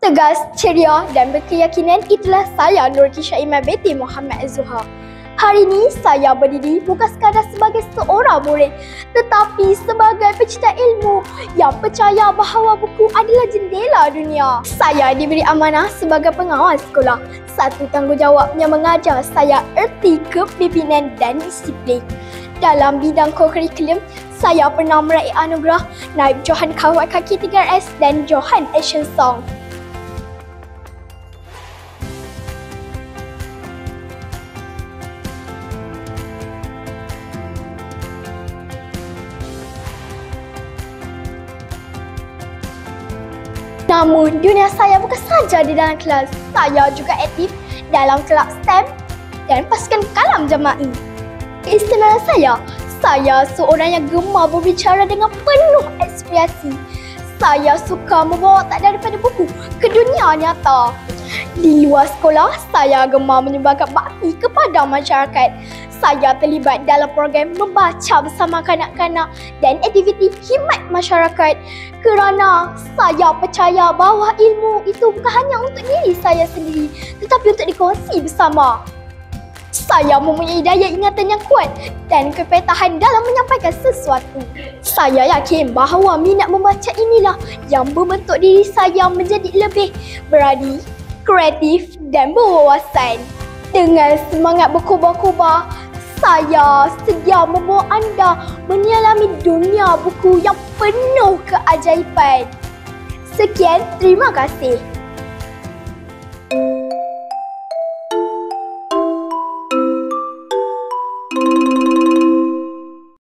Tegas, ceria dan berkeyakinan, itulah saya Nur Kisha Iman binti Muhammad Az-Zuhar. Hari ini saya berdiri bukan sekadar sebagai seorang murid, tetapi sebagai pecinta ilmu yang percaya bahawa buku adalah jendela dunia. Saya diberi amanah sebagai pengawas sekolah. Satu tanggungjawabnya mengajar saya erti kepimpinan dan disiplin. Dalam bidang kokurikulum, saya pernah meraih anugerah Naib Johan Kawat Kaki 3S dan Johan Action Song. Namun, dunia saya bukan saja di dalam kelas. Saya juga aktif dalam kelab STEM dan pasukan kalam jama'i. Keistimewaan saya seorang yang gemar berbicara dengan penuh ekspresi. Saya suka membawa tak daripada buku ke dunia nyata. Di luar sekolah, saya gemar menyumbangkan bakti kepada masyarakat. Saya terlibat dalam program membaca bersama kanak-kanak dan aktiviti khidmat masyarakat kerana saya percaya bahawa ilmu itu bukan hanya untuk diri saya sendiri tetapi untuk dikongsi bersama. Saya mempunyai daya ingatan yang kuat dan kepetahan dalam menyampaikan sesuatu. Saya yakin bahawa minat membaca inilah yang membentuk diri saya menjadi lebih berani, kreatif dan berwawasan. Dengan semangat berkobar-kobar, saya sedia membawa anda menyelami dunia buku yang penuh keajaiban. Sekian, terima kasih.